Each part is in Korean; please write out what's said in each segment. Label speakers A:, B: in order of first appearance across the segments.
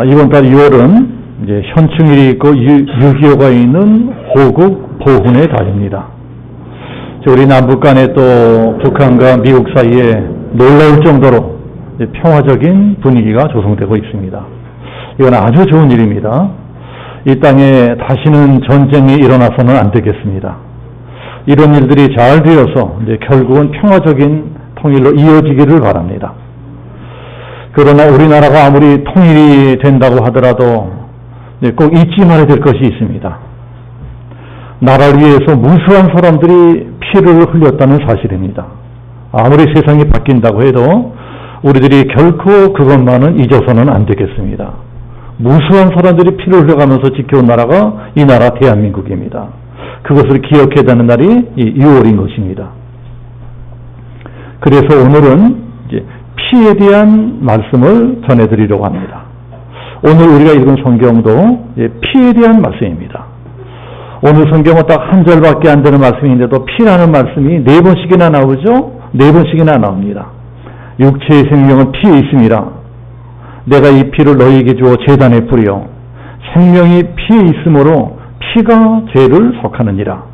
A: 이번 달 6월은 이제 현충일이 있고 6.25가 있는 호국 보훈의 달입니다. 우리 남북 간에 또 북한과 미국 사이에 놀라울 정도로 평화적인 분위기가 조성되고 있습니다. 이건 아주 좋은 일입니다. 이 땅에 다시는 전쟁이 일어나서는 안 되겠습니다. 이런 일들이 잘 되어서 이제 결국은 평화적인 통일로 이어지기를 바랍니다. 그러나 우리나라가 아무리 통일이 된다고 하더라도 꼭 잊지 말아야 될 것이 있습니다. 나라를 위해서 무수한 사람들이 피를 흘렸다는 사실입니다. 아무리 세상이 바뀐다고 해도 우리들이 결코 그것만은 잊어서는 안 되겠습니다. 무수한 사람들이 피를 흘려가면서 지켜온 나라가 이 나라 대한민국입니다. 그것을 기억해야 되는 날이 6월인 것입니다. 그래서 오늘은 이제 피에 대한 말씀을 전해드리려고 합니다. 오늘 우리가 읽은 성경도 피에 대한 말씀입니다. 오늘 성경은 딱 한 절밖에 안 되는 말씀인데도 피라는 말씀이 4번씩이나 나오죠? 4번씩이나 나옵니다. 육체의 생명은 피에 있습니다. 내가 이 피를 너희에게 주어 제단에 뿌려 생명이 피에 있으므로 피가 죄를 속하느니라.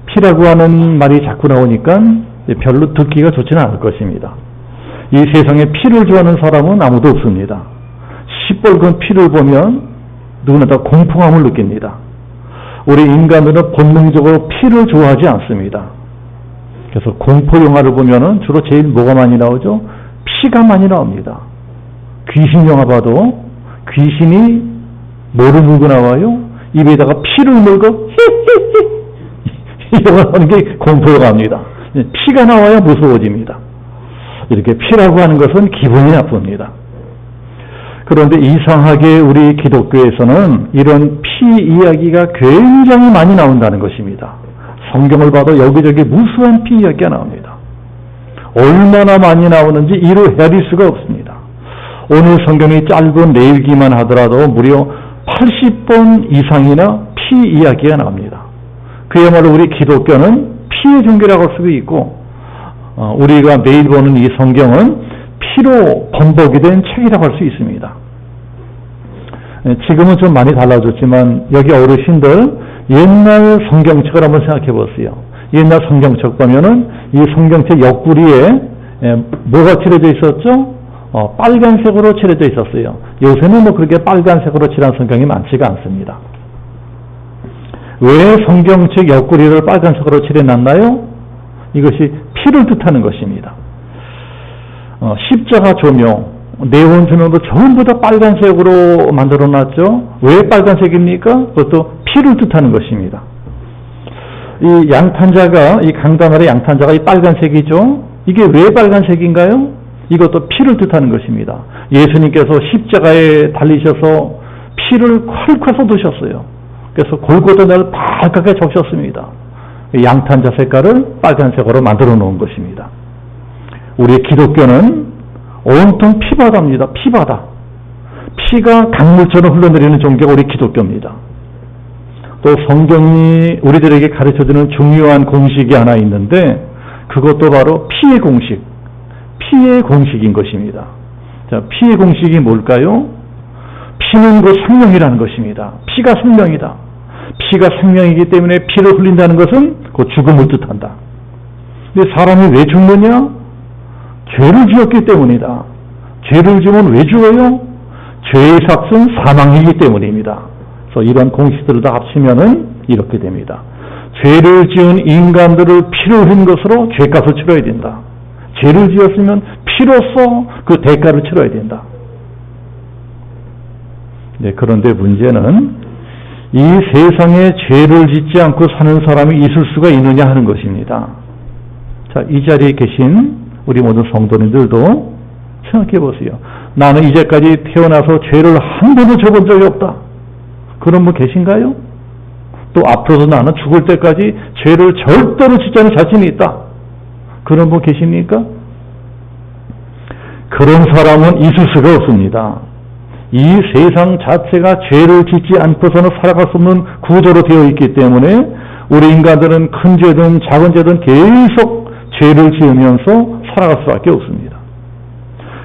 A: 피라고 하는 말이 자꾸 나오니까 별로 듣기가 좋지는 않을 것입니다. 이 세상에 피를 좋아하는 사람은 아무도 없습니다. 시뻘건 피를 보면 누구나 다 공포감을 느낍니다. 우리 인간들은 본능적으로 피를 좋아하지 않습니다. 그래서 공포 영화를 보면은 주로 제일 뭐가 많이 나오죠? 피가 많이 나옵니다. 귀신 영화 봐도 귀신이 뭐를 물고 나와요? 입에다가 피를 물고 이런 하는 게 공포 영화입니다. 피가 나와야 무서워집니다. 이렇게 피라고 하는 것은 기분이 나쁩니다. 그런데 이상하게 우리 기독교에서는 이런 피 이야기가 굉장히 많이 나온다는 것입니다. 성경을 봐도 여기저기 무수한 피 이야기가 나옵니다. 얼마나 많이 나오는지 이루 헤아릴 수가 없습니다. 오늘 성경이 짧은 내일기만 하더라도 무려 80번 이상이나 피 이야기가 나옵니다. 그야말로 우리 기독교는 피의 종교라고 할 수도 있고 우리가 매일 보는 이 성경은 피로 범벅이 된 책이라고 할 수 있습니다. 지금은 좀 많이 달라졌지만 여기 어르신들 옛날 성경책을 한번 생각해 보세요. 옛날 성경책 보면은 이 성경책 옆구리에 뭐가 칠해져 있었죠? 빨간색으로 칠해져 있었어요. 요새는 뭐 그렇게 빨간색으로 칠한 성경이 많지가 않습니다. 왜 성경책 옆구리를 빨간색으로 칠해놨나요? 이것이 피를 뜻하는 것입니다. 십자가 조명, 네온 조명도 전부 다 빨간색으로 만들어놨죠. 왜 빨간색입니까? 그것도 피를 뜻하는 것입니다. 이 양탄자가, 이 강단 아래 양탄자가 이 빨간색이죠. 이게 왜 빨간색인가요? 이것도 피를 뜻하는 것입니다. 예수님께서 십자가에 달리셔서 피를 콸콸 쏟으셨어요. 그래서 골고다 날 빨갛게 적셨습니다. 양탄자 색깔을 빨간색으로 만들어 놓은 것입니다. 우리 기독교는 온통 피바다입니다. 피바다. 피가 강물처럼 흘러내리는 종교가 우리 기독교입니다. 또 성경이 우리들에게 가르쳐주는 중요한 공식이 하나 있는데 그것도 바로 피의 공식. 피의 공식인 것입니다. 자, 피의 공식이 뭘까요? 피는 그 생명이라는 것입니다. 피가 생명이다. 피가 생명이기 때문에 피를 흘린다는 것은 그 죽음을 뜻한다. 근데 사람이 왜 죽느냐? 죄를 지었기 때문이다. 죄를 지으면 왜 죽어요? 죄의 삭은 사망이기 때문입니다. 그래서 이런 공식들을 다 합치면은 이렇게 됩니다. 죄를 지은 인간들을 피를 흘린 것으로 죄값을 치러야 된다. 죄를 지었으면 피로써 그 대가를 치러야 된다. 네, 그런데 문제는 이 세상에 죄를 짓지 않고 사는 사람이 있을 수가 있느냐 하는 것입니다. 자, 이 자리에 계신 우리 모든 성도님들도 생각해 보세요. 나는 이제까지 태어나서 죄를 한 번도 져본 적이 없다. 그런 분 계신가요? 또 앞으로도 나는 죽을 때까지 죄를 절대로 짓지 않을 자신이 있다. 그런 분 계십니까? 그런 사람은 있을 수가 없습니다. 이 세상 자체가 죄를 짓지 않고서는 살아갈 수 없는 구조로 되어 있기 때문에 우리 인간들은 큰 죄든 작은 죄든 계속 죄를 지으면서 살아갈 수밖에 없습니다.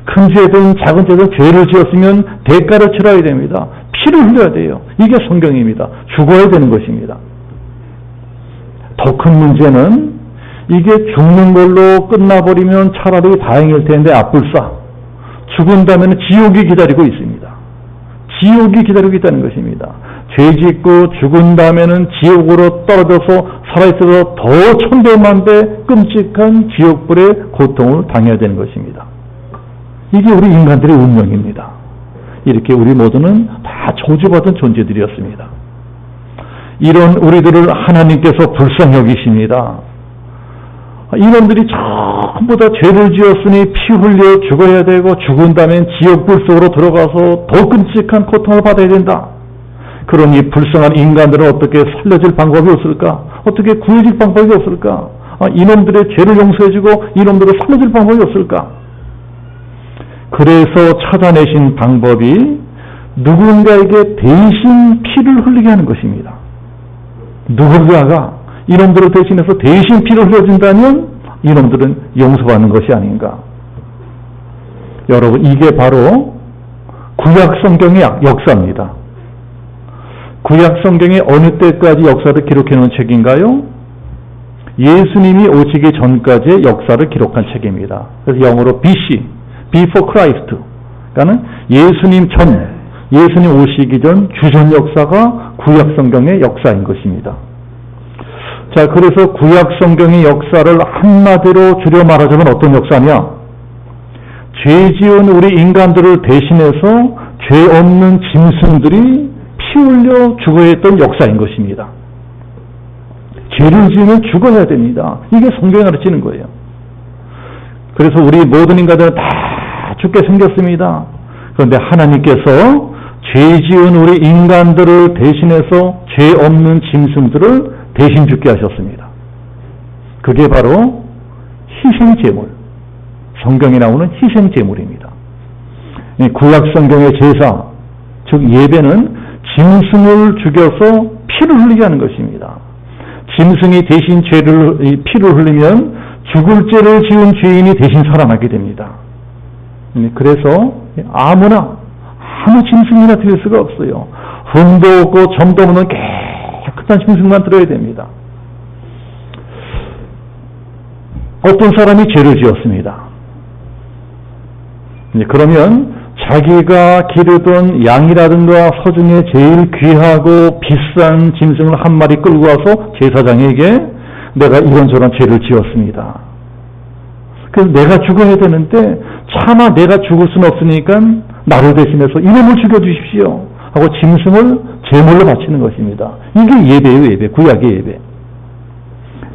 A: 큰 죄든 작은 죄든 죄를 지었으면 대가를 치러야 됩니다. 피를 흘려야 돼요. 이게 성경입니다. 죽어야 되는 것입니다. 더 큰 문제는 이게 죽는 걸로 끝나버리면 차라리 다행일 텐데 앞불싸. 죽은 다음에는 지옥이 기다리고 있습니다. 지옥이 기다리고 있다는 것입니다. 죄 짓고 죽은 다음에는 지옥으로 떨어져서 살아있어서 더 천배만배 끔찍한 지옥불의 고통을 당해야 되는 것입니다. 이게 우리 인간들의 운명입니다. 이렇게 우리 모두는 다 저주받은 존재들이었습니다. 이런 우리들을 하나님께서 불쌍히 여기십니다. 이놈들이 전부 다 죄를 지었으니 피 흘려 죽어야 되고 죽은 다음엔 지옥불 속으로 들어가서 더 끔찍한 고통을 받아야 된다. 그러니 불쌍한 인간들은 어떻게 살려줄 방법이 없을까? 어떻게 구해줄 방법이 없을까? 이놈들의 죄를 용서해주고 이놈들을 살려줄 방법이 없을까? 그래서 찾아내신 방법이 누군가에게 대신 피를 흘리게 하는 것입니다. 누군가가 이놈들을 대신해서 대신 피를 흘려준다면 이놈들은 용서받는 것이 아닌가. 여러분, 이게 바로 구약성경의 역사입니다. 구약성경의 어느 때까지 역사를 기록해 놓은 책인가요? 예수님이 오시기 전까지의 역사를 기록한 책입니다. 그래서 영어로 BC, Before Christ. 그러니까 예수님 전, 예수님 오시기 전 주전 역사가 구약성경의 역사인 것입니다. 자, 그래서 구약성경의 역사를 한마디로 줄여 말하자면 어떤 역사냐? 죄 지은 우리 인간들을 대신해서 죄 없는 짐승들이 피 흘려 죽어야 했던 역사인 것입니다. 죄를 지으면 죽어야 됩니다. 이게 성경에 가르치는 거예요. 그래서 우리 모든 인간들은 다 죽게 생겼습니다. 그런데 하나님께서 죄 지은 우리 인간들을 대신해서 죄 없는 짐승들을 대신 죽게 하셨습니다. 그게 바로 희생제물, 성경에 나오는 희생제물입니다. 구약성경의 제사, 즉 예배는 짐승을 죽여서 피를 흘리게 하는 것입니다. 짐승이 대신 피를 흘리면 죽을 죄를 지은 죄인이 대신 살아나게 됩니다. 그래서 아무나 아무 짐승이나 드릴 수가 없어요. 흠도 없고 점도 없는 깨끗한 짐승만 들어야 됩니다. 어떤 사람이 죄를 지었습니다. 그러면 자기가 기르던 양이라든가 소 중에 제일 귀하고 비싼 짐승을 한 마리 끌고 와서 제사장에게 내가 이런저런 죄를 지었습니다. 그래서 내가 죽어야 되는데 차마 내가 죽을 수는 없으니까 나를 대신해서 이놈을 죽여주십시오 하고 짐승을 제물로 바치는 것입니다. 이게 예배예요. 예배. 구약의 예배.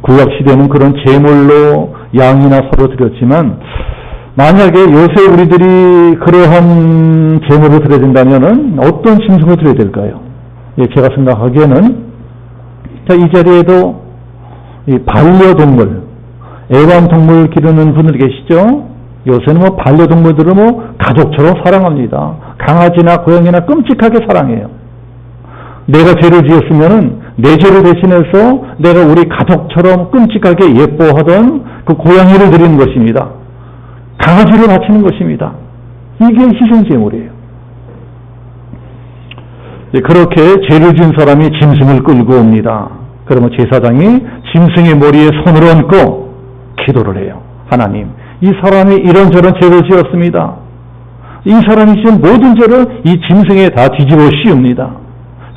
A: 구약시대는 그런 제물로 양이나 소를 드렸지만 만약에 요새 우리들이 그러한 제물을 드려야 된다면 어떤 짐승을 드려야 될까요? 예, 제가 생각하기에는 자, 이 자리에도 이 반려동물, 애완동물 기르는 분들 계시죠? 요새는 뭐 반려동물들은 뭐 가족처럼 사랑합니다. 강아지나 고양이나 끔찍하게 사랑해요. 내가 죄를 지었으면은 내 죄를 대신해서 내가 우리 가족처럼 끔찍하게 예뻐하던 그 고양이를 드리는 것입니다. 강아지를 바치는 것입니다. 이게 희생제물이에요. 그렇게 죄를 지은 사람이 짐승을 끌고 옵니다. 그러면 제사장이 짐승의 머리에 손을 얹고 기도를 해요. 하나님, 이 사람이 이런저런 죄를 지었습니다. 이 사람이 지은 모든 죄를 이 짐승에 다 뒤집어 씌웁니다.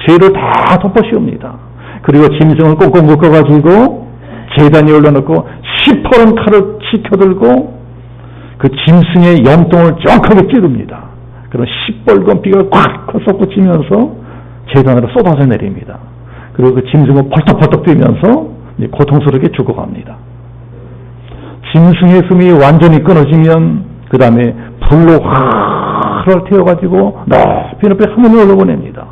A: 죄를 다 덮어 씌웁니다. 그리고 짐승을 꽁꽁 묶어가지고 제단에 올려놓고 시퍼런 칼을 치켜들고 그 짐승의 염통을 정확하게 찌릅니다. 그런 시뻘건 피가 콱콱 솟구치면서 제단으로 쏟아져 내립니다. 그리고 그 짐승은 펄떡펄떡 뛰면서 고통스럽게 죽어갑니다. 짐승의 숨이 완전히 끊어지면 그 다음에 불로 활을 태워가지고 높이 높이 하늘을 올려보냅니다.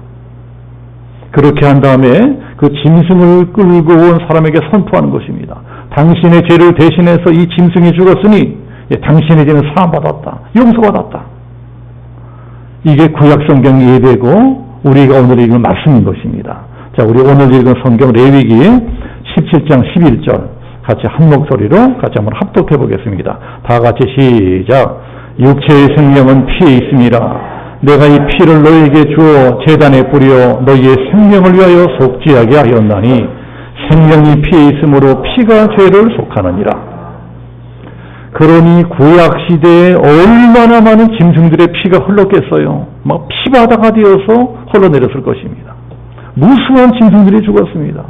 A: 그렇게 한 다음에 그 짐승을 끌고 온 사람에게 선포하는 것입니다. 당신의 죄를 대신해서 이 짐승이 죽었으니 당신의 죄는 사함받았다. 용서받았다. 이게 구약성경 예배고 우리가 오늘 읽은 말씀인 것입니다. 자, 우리 오늘 읽은 성경 레위기 17장 11절 같이 한 목소리로 같이 한번 합독해 보겠습니다. 다 같이 시작. 육체의 생명은 피에 있음이라. 내가 이 피를 너에게 주어 제단에 뿌려 너희의 생명을 위하여 속죄하게 하였나니 생명이 피에 있으므로 피가 죄를 속하느니라. 그러니 구약시대에 얼마나 많은 짐승들의 피가 흘렀겠어요. 막 피바다가 되어서 흘러내렸을 것입니다. 무수한 짐승들이 죽었습니다.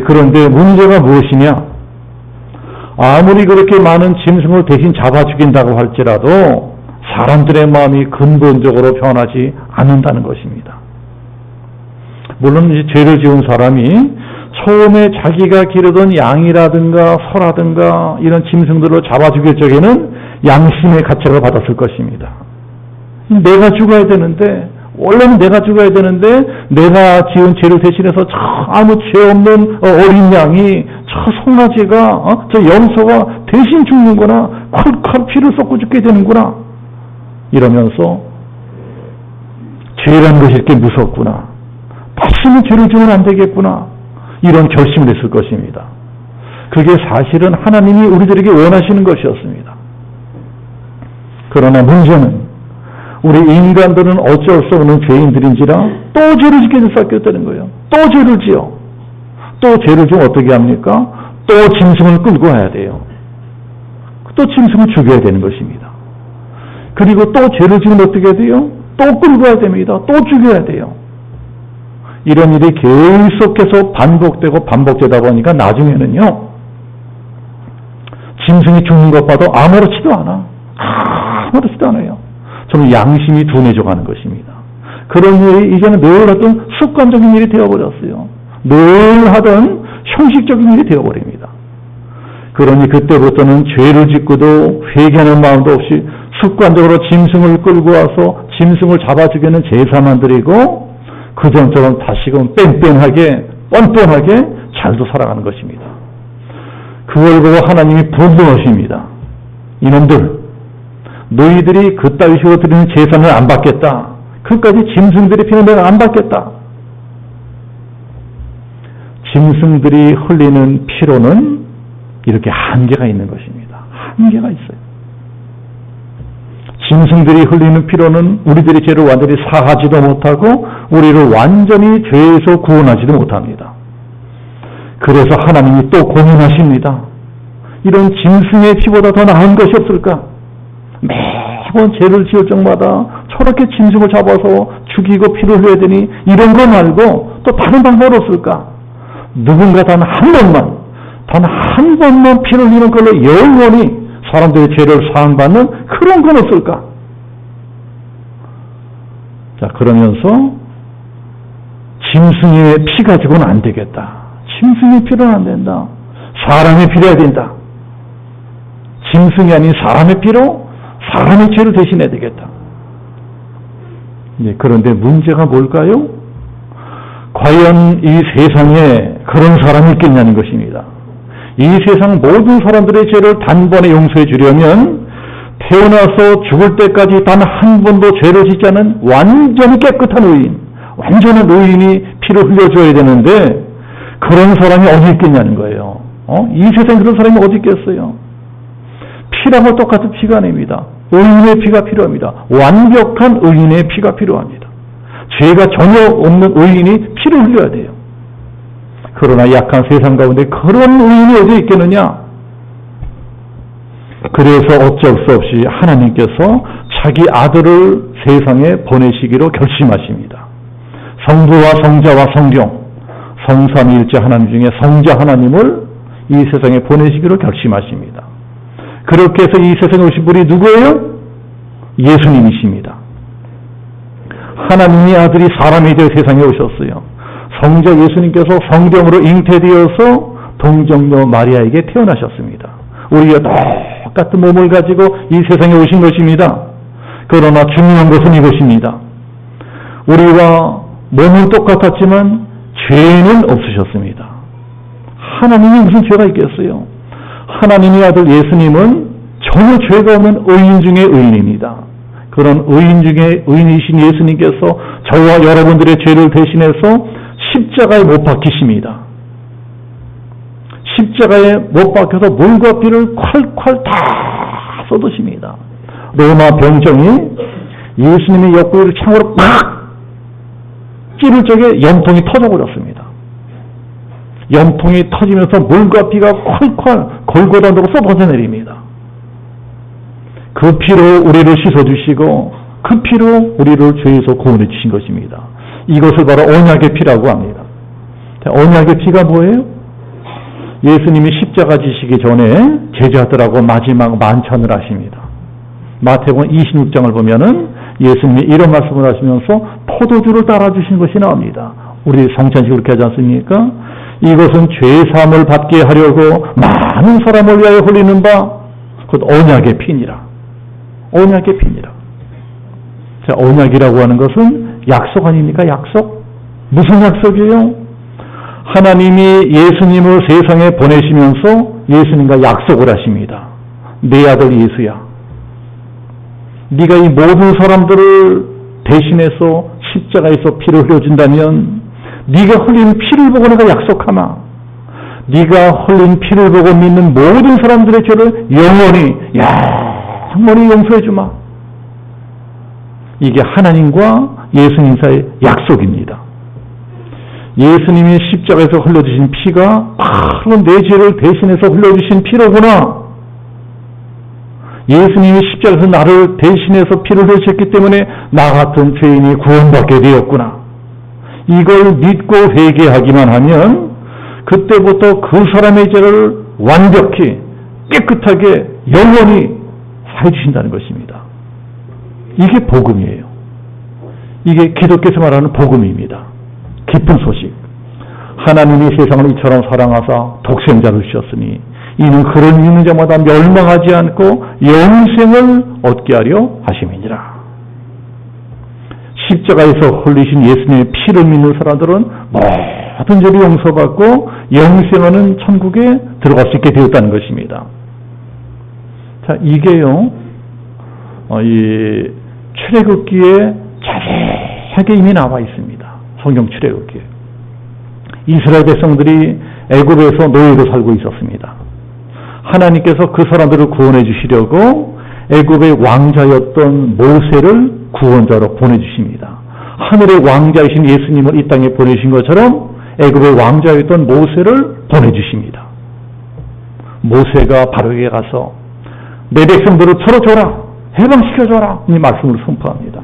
A: 그런데 문제가 무엇이냐? 아무리 그렇게 많은 짐승을 대신 잡아 죽인다고 할지라도 사람들의 마음이 근본적으로 변하지 않는다는 것입니다. 물론 이제 죄를 지은 사람이 처음에 자기가 기르던 양이라든가 소라든가 이런 짐승들을 잡아 죽일 적에는 양심의 가책을 받았을 것입니다. 내가 죽어야 되는데, 원래는 내가 죽어야 되는데 내가 지은 죄를 대신해서 저 아무 죄 없는 어린 양이 저 송아지가 저 염소가 대신 죽는구나, 콸콸 피를 쏟고 죽게 되는구나 이러면서 죄라는 것이 이렇게 무섭구나, 다시는 죄를 지으면 안 되겠구나 이런 결심을 했을 것입니다. 그게 사실은 하나님이 우리들에게 원하시는 것이었습니다. 그러나 문제는 우리 인간들은 어쩔 수 없는 죄인들인지라 또 죄를 짓게 됐었다는 거예요. 또 죄를 지어. 또 죄를 지면 어떻게 합니까? 또 짐승을 끌고 와야 돼요. 또 짐승을 죽여야 되는 것입니다. 그리고 또 죄를 지면 어떻게 돼요? 또 끌고 와야 됩니다. 또 죽여야 돼요. 이런 일이 계속해서 반복되다 보니까 나중에는요, 짐승이 죽는 것 봐도 아무렇지도 않아. 아무렇지도 않아요. 좀 양심이 둔해져 가는 것입니다. 그런 일이 이제는 늘 하던 습관적인 일이 되어버렸어요. 늘 하던 형식적인 일이 되어버립니다. 그러니 그때부터는 죄를 짓고도 회개하는 마음도 없이 습관적으로 짐승을 끌고 와서 짐승을 잡아 죽이는 제사만 드리고 그전처럼 다시금 뺑뺑하게 뻔뻔하게 잘도 살아가는 것입니다. 그걸 보고 하나님이 분노하십니다. 이놈들, 너희들이 그따위 식으로 드리는 제사는 안 받겠다. 그까지 짐승들이 피는 내가 안 받겠다. 짐승들이 흘리는 피로는 이렇게 한계가 있는 것입니다. 한계가 있어요. 짐승들이 흘리는 피로는 우리들의 죄를 완전히 사하지도 못하고 우리를 완전히 죄에서 구원하지도 못합니다. 그래서 하나님이 또 고민하십니다. 이런 짐승의 피보다 더 나은 것이 없을까? 매번 죄를 지을 적마다 저렇게 짐승을 잡아서 죽이고 피를 흘려야 되니 이런 거 말고 또 다른 방법이 없을까? 누군가 단 한 번만 피를 흘리는 걸로 영원히 사람들의 죄를 사항받는 그런 건 없을까? 자, 그러면서 짐승의 피 가지고는 안 되겠다. 짐승의 피로는 안 된다. 사람의 피로야 된다. 짐승이 아닌 사람의 피로 사람의 죄를 대신해야 되겠다. 그런데 문제가 뭘까요? 과연 이 세상에 그런 사람이 있겠냐는 것입니다. 이 세상 모든 사람들의 죄를 단번에 용서해 주려면 태어나서 죽을 때까지 단 한 번도 죄를 짓지 않은 완전히 깨끗한 의인, 완전한 의인이 피를 흘려줘야 되는데 그런 사람이 어디 있겠냐는 거예요. 이 세상에 그런 사람이 어디 있겠어요? 피라고 똑같은 피가 아닙니다. 의인의 피가 필요합니다. 완벽한 의인의 피가 필요합니다. 죄가 전혀 없는 의인이 피를 흘려야 돼요. 그러나 약한 세상 가운데 그런 의인이 어디 있겠느냐? 그래서 어쩔 수 없이 하나님께서 자기 아들을 세상에 보내시기로 결심하십니다. 성부와 성자와 성령, 성삼위일체 하나님 중에 성자 하나님을 이 세상에 보내시기로 결심하십니다. 그렇게 해서 이 세상에 오신 분이 누구예요? 예수님이십니다. 하나님의 아들이 사람이 되어 세상에 오셨어요. 성자 예수님께서 성경으로 잉태되어서 동정녀 마리아에게 태어나셨습니다. 우리가 똑같은 몸을 가지고 이 세상에 오신 것입니다. 그러나 중요한 것은 이것입니다. 우리와 몸은 똑같았지만 죄는 없으셨습니다. 하나님이 무슨 죄가 있겠어요? 하나님의 아들 예수님은 전혀 죄가 없는 의인 중의 의인입니다. 그런 의인 중에 의인이신 예수님께서 저와 여러분들의 죄를 대신해서 십자가에 못 박히십니다. 십자가에 못 박혀서 물과 피를 콸콸 다 쏟으십니다. 로마 병정이 예수님의 옆구리를 창으로 팍 찌를 적에 염통이 터져버렸습니다. 염통이 터지면서 물과 피가 콸콸 골고단으로 쏟아져 내립니다. 그 피로 우리를 씻어주시고 그 피로 우리를 죄에서 구원해 주신 것입니다. 이것을 바로 언약의 피라고 합니다. 자, 언약의 피가 뭐예요? 예수님이 십자가 지시기 전에 제자들하고 마지막 만찬을 하십니다. 마태복음 26장을 보면은 예수님이 이런 말씀을 하시면서 포도주를 따라주신 것이 나옵니다. 우리 성찬식 그렇게 하지 않습니까? 이것은 죄사함을 받게 하려고 많은 사람을 위하여 흘리는 바 곧 언약의 피니라. 언약의 피니라. 자, 언약이라고 하는 것은 약속 아닙니까? 약속? 무슨 약속이에요? 하나님이 예수님을 세상에 보내시면서 예수님과 약속을 하십니다. 내 아들 예수야, 네가 이 모든 사람들을 대신해서 십자가에서 피를 흘려준다면 네가 흘린 피를 보고 내가 약속하마. 네가 흘린 피를 보고 믿는 모든 사람들의 죄를 영원히 용서해 주마. 이게 하나님과 예수님 사이의 약속입니다. 예수님이 십자가에서 흘려주신 피가 바로 내 죄를 대신해서 흘려주신 피로구나. 예수님이 십자가에서 나를 대신해서 피를 흘리셨기 때문에 나 같은 죄인이 구원받게 되었구나. 이걸 믿고 회개하기만 하면 그때부터 그 사람의 죄를 완벽히 깨끗하게 영원히 사해주신다는 것입니다. 이게 복음이에요. 이게 기독교에서 말하는 복음입니다. 기쁜 소식. 하나님이 세상을 이처럼 사랑하사 독생자를 주셨으니 이는 그를 믿는 자마다 멸망하지 않고 영생을 얻게 하려 하심이니라. 십자가에서 흘리신 예수님의 피를 믿는 사람들은 모든 죄를 용서받고 영생하는 천국에 들어갈 수 있게 되었다는 것입니다. 자, 이게요, 이 출애굽기에 자세하게 이미 나와 있습니다. 성경 출애굽기에. 이스라엘 백성들이 애굽에서 노예로 살고 있었습니다. 하나님께서 그 사람들을 구원해 주시려고 애굽의 왕자였던 모세를 구원자로 보내주십니다. 하늘의 왕자이신 예수님을 이 땅에 보내신 것처럼 애굽의 왕자였던 모세를 보내주십니다. 모세가 바로에게 가서 내 백성들을 풀어줘라, 해방시켜줘라 이 말씀을 선포합니다.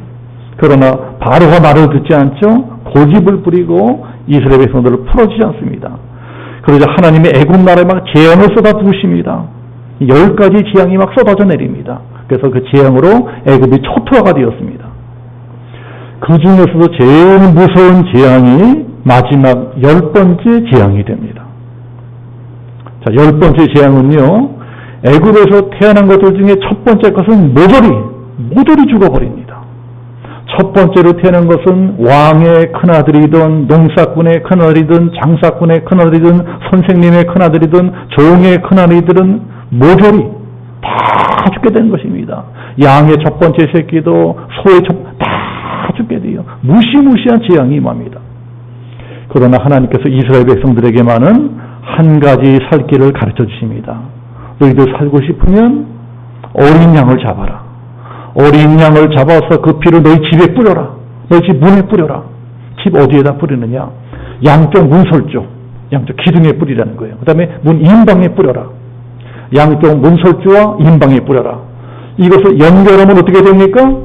A: 그러나 바로가 말을 듣지 않죠. 고집을 부리고 이스라엘 백성들을 풀어주지 않습니다. 그러자 하나님의 애굽 나라에 막 재앙을 쏟아부으십니다. 10가지 재앙이 막 쏟아져 내립니다. 그래서 그 재앙으로 애굽이 초토화가 되었습니다. 그 중에서도 제일 무서운 재앙이 마지막 10번째 재앙이 됩니다. 자, 10번째 재앙은요, 애굽에서 태어난 것들 중에 첫 번째 것은 모조리 죽어버립니다. 첫 번째로 태어난 것은 왕의 큰아들이든 농사꾼의 큰아들이든 장사꾼의 큰아들이든 선생님의 큰아들이든 종의 큰아들이든 모조리 다 죽게 되는 것입니다. 양의 첫 번째 새끼도 소의 다 죽게 돼요. 무시무시한 재앙이 임합니다. 그러나 하나님께서 이스라엘 백성들에게만은 한 가지 살 길을 가르쳐 주십니다. 너희들 살고 싶으면 어린 양을 잡아라. 어린 양을 잡아서 그 피를 너희 집에 뿌려라. 너희 집 문에 뿌려라. 집 어디에다 뿌리느냐? 양쪽 문설주, 양쪽 기둥에 뿌리라는 거예요. 그 다음에 문 인방에 뿌려라. 양쪽 문설주와 인방에 뿌려라. 이것을 연결하면 어떻게 됩니까?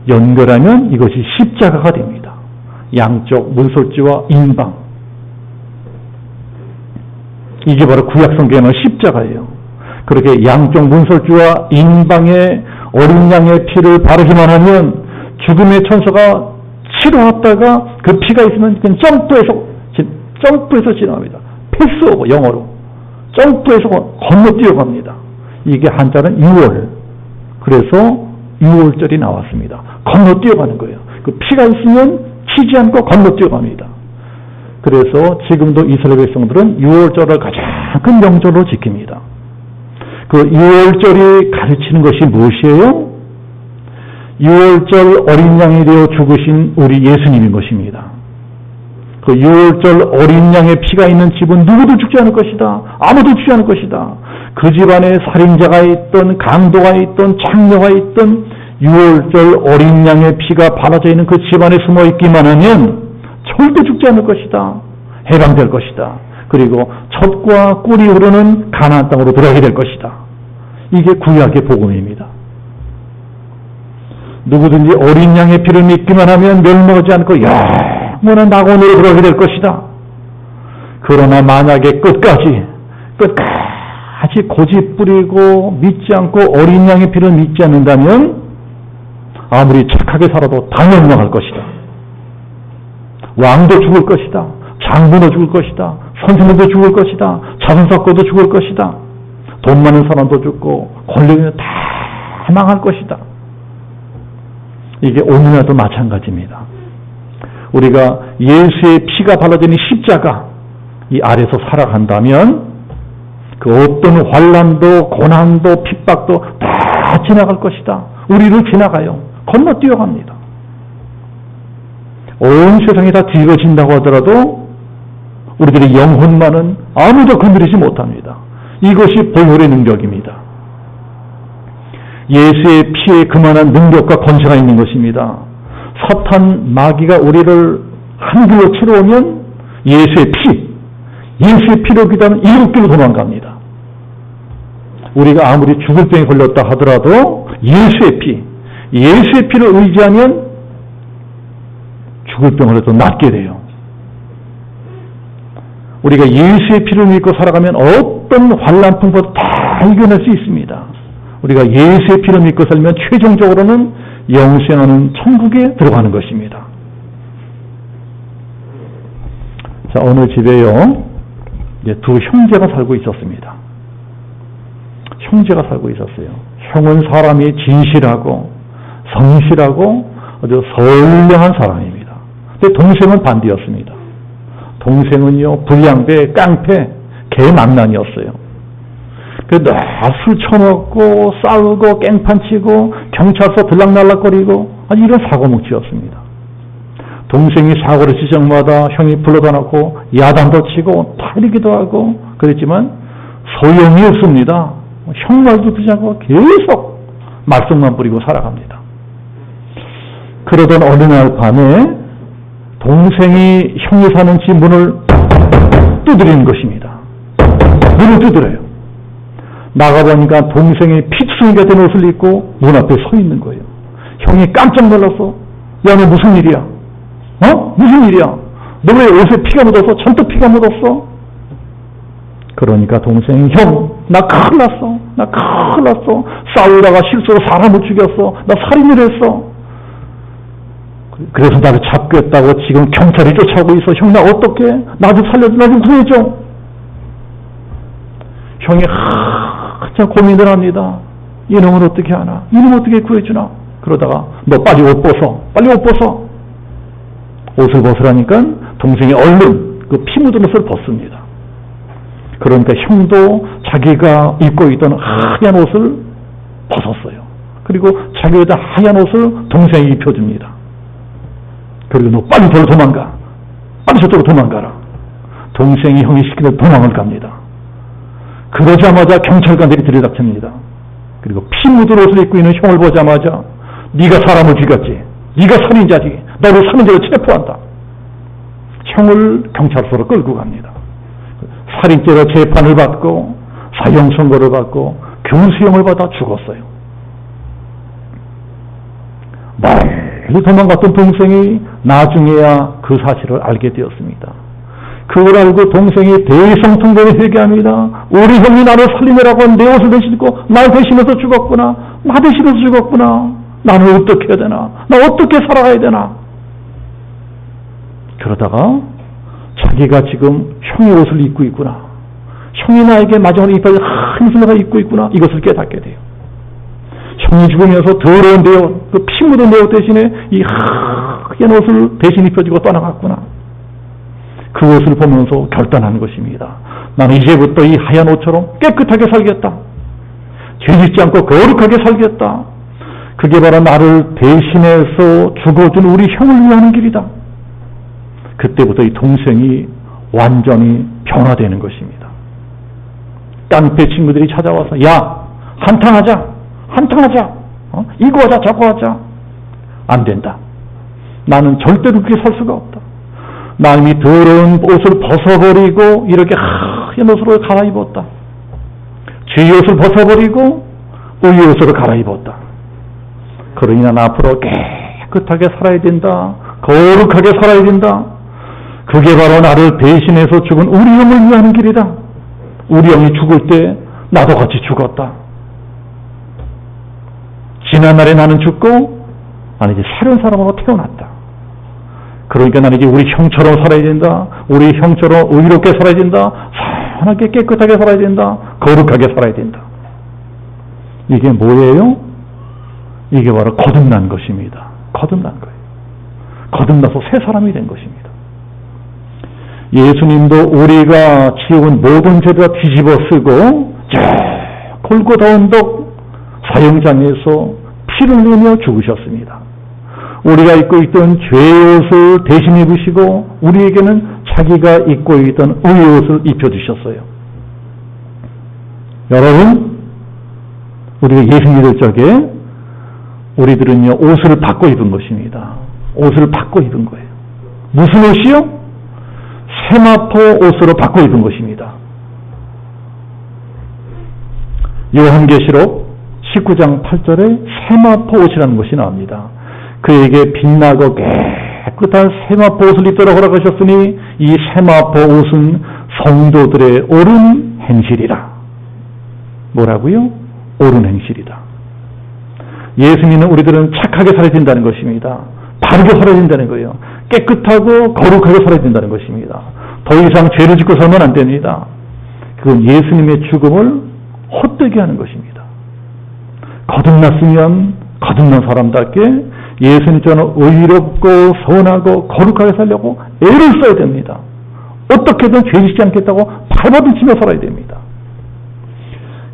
A: 연결하면 이것이 십자가가 됩니다. 양쪽 문설주와 인방. 이게 바로 구약성경의 십자가예요. 그렇게 양쪽 문설주와 인방에 어린 양의 피를 바르기만 하면 죽음의 천사가 치러왔다가 그 피가 있으면 그냥 점프해서 지나갑니다. 패스오버, 영어로. 점프해서 건너뛰어갑니다. 이게 한자는 6월. 그래서 6월절이 나왔습니다. 건너뛰어가는 거예요. 그 피가 있으면 치지 않고 건너뛰어갑니다. 그래서 지금도 이스라엘 백성들은 6월절을 가장 큰 명절로 지킵니다. 그 6월절이 가르치는 것이 무엇이에요? 6월절 어린 양이 되어 죽으신 우리 예수님인 것입니다. 그 6월절 어린 양의 피가 있는 집은 누구도 죽지 않을 것이다. 아무도 죽지 않을 것이다. 그 집안에 살인자가 있던, 강도가 있던, 창녀가 있던 6월절 어린 양의 피가 바라져 있는 그 집안에 숨어 있기만 하면 절대 죽지 않을 것이다. 해방될 것이다. 그리고 젖과 꿀이 흐르는 가나안 땅으로 들어가게 될 것이다. 이게 구약의 복음입니다. 누구든지 어린 양의 피를 믿기만 하면 멸망하지 않고 영원한 낙원으로 들어가게 될 것이다. 그러나 만약에 끝까지 고집부리고 믿지 않고 어린 양의 피를 믿지 않는다면 아무리 착하게 살아도 다 멸망할 것이다. 왕도 죽을 것이다. 장군도 죽을 것이다. 선생님도 죽을 것이다. 자선사건도 죽을 것이다. 돈 많은 사람도 죽고 권력은 다 망할 것이다. 이게 오늘날도 마찬가지입니다. 우리가 예수의 피가 발라진 십자가 이 아래서 살아간다면 그 어떤 환난도 고난도 핍박도 다 지나갈 것이다. 우리를 지나가요. 건너뛰어갑니다. 온 세상이 다 뒤집어진다고 하더라도 우리들의 영혼만은 아무도 건드리지 못합니다. 이것이 보혈의 능력입니다. 예수의 피에 그만한 능력과 권세가 있는 것입니다. 사탄 마귀가 우리를 한 길로 치러오면 예수의 피로 기다면 일곱 길로 도망갑니다. 우리가 아무리 죽을 병에 걸렸다 하더라도 예수의 피를 의지하면 죽을 병으로도 낫게 돼요. 우리가 예수의 피를 믿고 살아가면 어떤 환난풍파도 다 이겨낼 수 있습니다. 우리가 예수의 피를 믿고 살면 최종적으로는 영생하는 천국에 들어가는 것입니다. 자, 오늘 집에요, 이제 두 형제가 살고 있었습니다. 형제가 살고 있었어요. 형은 사람이 진실하고 성실하고 아주 선량한 사람입니다. 근데 동생은 반대였습니다. 동생은요, 불량배, 깡패, 개망난이었어요. 그래서 술 처먹고 싸우고 깽판치고 경찰서 들락날락거리고 아주 이런 사고뭉치였습니다. 동생이 사고를 칠 적마다 형이 불러다 놓고 야단도 치고 타리기도 하고 그랬지만 소용이 없습니다. 형 말도 듣지 않고 계속 말썽만 부리고 살아갑니다. 그러던 어느 날 밤에 동생이 형이 사는 집 문을 두드리는 것입니다. 문을 두드려요. 나가보니까 동생이 피투성이 같은 옷을 입고 문 앞에 서 있는 거예요. 형이 깜짝 놀라서, 야, 너 무슨 일이야? 무슨 일이야? 너 왜 옷에 피가 묻었어? 잔뜩 피가 묻었어? 그러니까 동생이, 형, 나 큰일 났어. 싸우다가 실수로 사람을 죽였어. 나 살인을 했어. 그래서 나를 잡겠다고 지금 경찰이 쫓아오고 있어. 형, 나 어떡해? 나 좀 살려줘. 나 좀 구해줘. 형이 한참 고민을 합니다. 이놈을 어떻게 하나? 이놈 어떻게 구해주나? 그러다가 너 빨리 옷 벗어. 옷을 벗으라니까 동생이 얼른 그 피 묻은 옷을 벗습니다. 그러니까 형도 자기가 입고 있던 하얀 옷을 벗었어요. 그리고 자기가 하얀 옷을 동생이 입혀줍니다. 그리고 너 빨리 저로 도망가. 빨리 저쪽으로 도망가라. 동생이 형이 시키는 도망을 갑니다. 그러자마자 경찰관들이 들이닥칩니다. 그리고 피 묻은 옷을 입고 있는 형을 보자마자 네가 사람을 죽였지. 네가 살인자지. 너를 살인죄로 체포한다. 형을 경찰서로 끌고 갑니다. 살인죄로 재판을 받고 사형 선고를 받고 교수형을 받아 죽었어요. 멀리 도망갔던 동생이 나중에야 그 사실을 알게 되었습니다. 그걸 알고 동생이 대성통곡에 회개합니다. 우리 형이 나를 살리느라고 내 옷을 대신 입고 날 대신해서 죽었구나. 나 대신해서 죽었구나. 나는 어떻게 해야 되나? 나 어떻게 살아가야 되나? 그러다가 자기가 지금 형의 옷을 입고 있구나. 형이 나에게 마지막으로 입혀진 한 옷을 내가 입고 있구나. 이것을 깨닫게 돼요. 형이 죽으면서 더러운 내 옷, 그 피 묻은 내 옷 대신에 이 하얀 옷을 대신 입혀주고 떠나갔구나. 그 옷을 보면서 결단하는 것입니다. 나는 이제부터 이 하얀 옷처럼 깨끗하게 살겠다. 죄짓지 않고 거룩하게 살겠다. 그게 바로 나를 대신해서 죽어준 우리 형을 위하는 길이다. 그때부터 이 동생이 완전히 변화되는 것입니다. 깡패 친구들이 찾아와서 야, 한탕하자. 이거 하자 저거 하자. 안 된다. 나는 절대로 그렇게 살 수가 없다. 나는 이 더러운 옷을 벗어버리고 이렇게 하얀 옷으로 갈아입었다. 죄의 옷을 벗어버리고 의의 옷으로 갈아입었다. 그러니 난 앞으로 깨끗하게 살아야 된다. 거룩하게 살아야 된다. 그게 바로 나를 대신해서 죽은 우리 영을 위하는 길이다. 우리 영이 죽을 때 나도 같이 죽었다. 지난날에 나는 죽고 나는 이제 새로운 사람으로 태어났다. 그러니까 나는 이제 우리 형처럼 살아야 된다. 우리 형처럼 의롭게 살아야 된다. 선하게 깨끗하게 살아야 된다. 거룩하게 살아야 된다. 이게 뭐예요? 이게 바로 거듭난 것입니다. 거듭난 거예요. 거듭나서 새 사람이 된 것입니다. 예수님도 우리가 지은 모든 죄를 다 뒤집어 쓰고 저 골고다 언덕 사형장에서 피를 흘리며 죽으셨습니다. 우리가 입고 있던 죄의 옷을 대신 입으시고 우리에게는 자기가 입고 있던 의의 옷을 입혀주셨어요. 여러분, 우리가 예수 믿을 적에 우리들은요 옷을 바꿔 입은 것입니다. 옷을 바꿔 입은 거예요. 무슨 옷이요? 세마포 옷으로 바꿔 입은 것입니다. 요한계시록 19장 8절에 세마포 옷이라는 것이 나옵니다. 그에게 빛나고 깨끗한 세마포 옷을 입도록 허락하셨으니 이 세마포 옷은 성도들의 옳은 행실이라. 뭐라고요? 옳은 행실이다. 예수 믿는 우리들은 착하게 살아야 된다는 것입니다. 바르게 살아야 된다는 거예요. 깨끗하고 거룩하게 살아야 된다는 것입니다. 더 이상 죄를 짓고 살면 안 됩니다. 그건 예수님의 죽음을 헛되게 하는 것입니다. 거듭났으면 거듭난 사람답게 예수님처럼 의롭고 선하고 거룩하게 살려고 애를 써야 됩니다. 어떻게든 죄 짓지 않겠다고 발버둥치며 살아야 됩니다.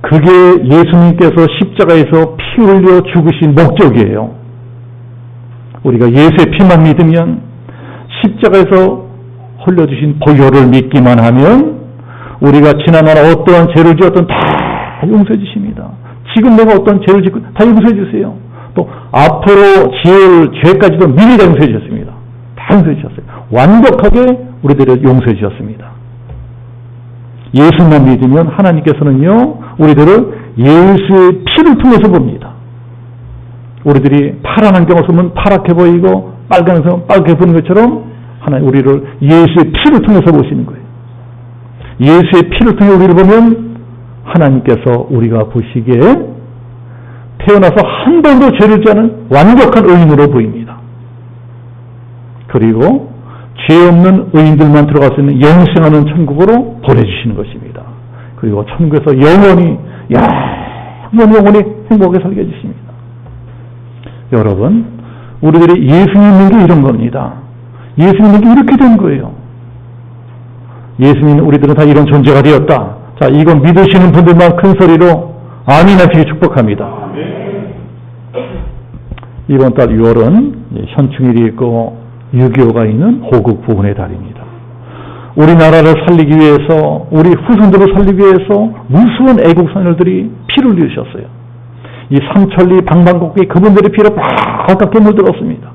A: 그게 예수님께서 십자가에서 피 흘려 죽으신 목적이에요. 우리가 예수의 피만 믿으면, 십자가에서 흘려주신 보혈을 믿기만 하면 우리가 지난날 어떠한 죄를 지었든 다 용서해 주십니다. 지금 내가 어떤 죄를 짓고 다 용서해 주세요. 또 앞으로 지을 죄까지도 미리 다 용서해 주셨습니다. 다 용서해 주셨어요. 완벽하게 우리들을 용서해 주셨습니다. 예수만 믿으면 하나님께서는요 우리들을 예수의 피를 통해서 봅니다. 우리들이 파란 안경을 쓰면 파랗게 보이고 빨간 안경을 쓰면 빨갛게 보이는 것처럼 하나님 우리를 예수의 피를 통해서 보시는 거예요. 예수의 피를 통해 우리를 보면 하나님께서 우리가 보시기에 태어나서 한 번도 죄를 짓지 않은 완벽한 의인으로 보입니다. 그리고 죄 없는 의인들만 들어갈 수 있는 영생하는 천국으로 보내주시는 것입니다. 그리고 천국에서 영원히 행복하게 살게 해주십니다. 여러분, 우리들이 예수 믿는 게 이런 겁니다. 예수 믿는 게 이렇게 된 거예요. 예수 믿는 우리들은 다 이런 존재가 되었다. 자, 이건 믿으시는 분들만 큰 소리로 아멘 하시기 축복합니다. 이번 달 6월은 현충일이 있고 6.25가 있는 호국 부훈의 달입니다. 우리나라를 살리기 위해서, 우리 후손들을 살리기 위해서 무수한 애국 선열들이 피를 흘리셨어요. 이 삼천리 방방곡곡에 그분들의 피로 빨갛게 물들었습니다.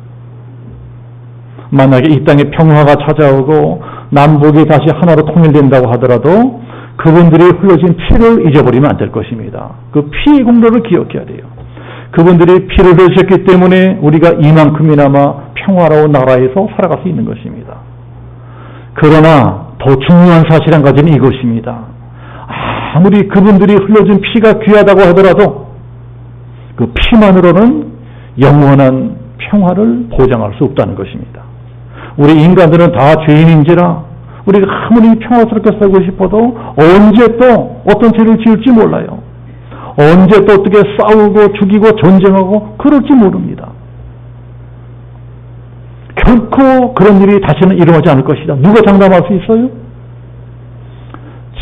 A: 만약에 이 땅에 평화가 찾아오고 남북이 다시 하나로 통일된다고 하더라도 그분들이 흘려진 피를 잊어버리면 안 될 것입니다. 그 피의 공로를 기억해야 돼요. 그분들이 피를 흘리셨기 때문에 우리가 이만큼이나마 평화로운 나라에서 살아갈 수 있는 것입니다. 그러나 더 중요한 사실 한 가지는 이것입니다. 아무리 그분들이 흘려준 피가 귀하다고 하더라도 그 피만으로는 영원한 평화를 보장할 수 없다는 것입니다. 우리 인간들은 다 죄인인지라 우리가 아무리 평화스럽게 살고 싶어도 언제 또 어떤 죄를 지을지 몰라요. 언제 또 어떻게 싸우고 죽이고 전쟁하고 그럴지 모릅니다. 결코 그런 일이 다시는 일어나지 않을 것이다. 누가 장담할 수 있어요?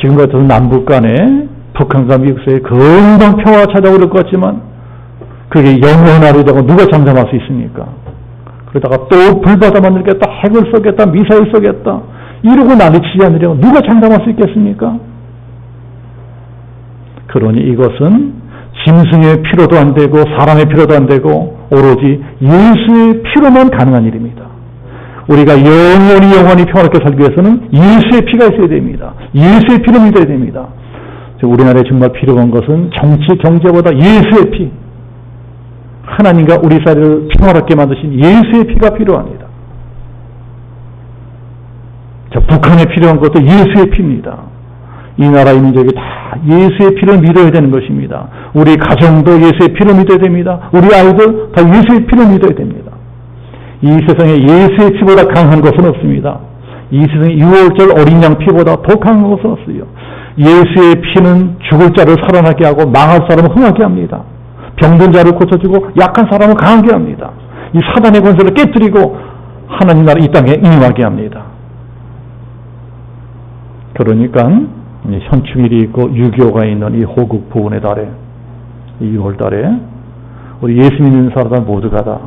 A: 지금 같은 남북 간에 북한과 미국 사이에 금방 평화가 찾아오를 것 같지만 그게 영원하리라고 누가 장담할 수 있습니까? 그러다가 또 불바다 만들겠다 핵을 쏘겠다, 미사일 쏘겠다, 이러고 난리치지 않으려고 누가 장담할 수 있겠습니까? 그러니 이것은 짐승의 피로도 안 되고 사람의 피로도 안 되고 오로지 예수의 피로만 가능한 일입니다. 우리가 영원히 평화롭게 살기 위해서는 예수의 피가 있어야 됩니다. 예수의 피를 믿어야 됩니다. 우리나라에 정말 필요한 것은 정치, 경제보다 예수의 피, 하나님과 우리 사이를 평화롭게 만드신 예수의 피가 필요합니다. 북한에 필요한 것도 예수의 피입니다. 이 나라의 민족이 다 예수의 피를 믿어야 되는 것입니다. 우리 가정도 예수의 피를 믿어야 됩니다. 우리 아이들 다 예수의 피를 믿어야 됩니다. 이 세상에 예수의 피보다 강한 것은 없습니다. 이 세상에 6월절 어린 양 피보다 더 강한 것은 없어요. 예수의 피는 죽을 자를 살아나게 하고 망할 사람을 흥하게 합니다. 병든 자를 고쳐주고 약한 사람을 강하게 합니다. 이 사단의 권세를 깨뜨리고 하나님 나라 이 땅에 임하게 합니다. 그러니까 현충일이 있고 유교가 있는 이 호국 부분의 달에, 이 6월 달에 우리 예수 믿는 사람들 모두가 다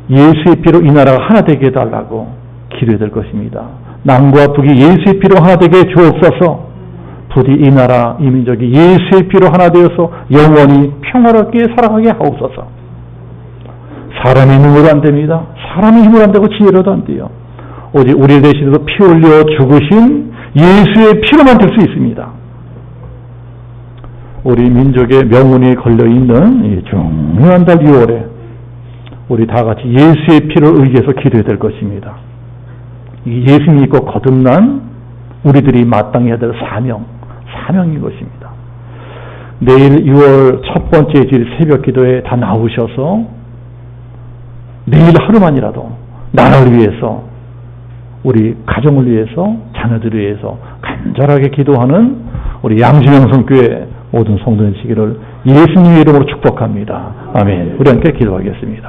A: 예수의 피로 이 나라가 하나 되게 해달라고 기도해야 될 것입니다. 남과 북이 예수의 피로 하나 되게 주옵소서. 부디 이 나라, 이 민족이 예수의 피로 하나 되어서 영원히 평화롭게 살아가게 하옵소서. 사람의 눈으로 안 됩니다. 사람의 힘으로 안 되고 지혜로도 안 돼요. 오직 우리 대신에도 피 흘려 죽으신 예수의 피로만 될 수 있습니다. 우리 민족의 명운이 걸려있는 이 중요한 달 6월에 우리 다 같이 예수의 피를 의지해서 기도해야 될 것입니다. 이 예수 믿고 거듭난 우리들이 마땅히 해야 될 사명인 것입니다. 내일 6월 첫 번째 질 새벽 기도에 다 나오셔서 내일 하루만이라도 나라를 위해서, 우리 가정을 위해서, 자녀들을 위해서 간절하게 기도하는 우리 양지명성교회 모든 성도님이시기를 예수님의 이름으로 축복합니다. 아멘. 우리 함께 기도하겠습니다.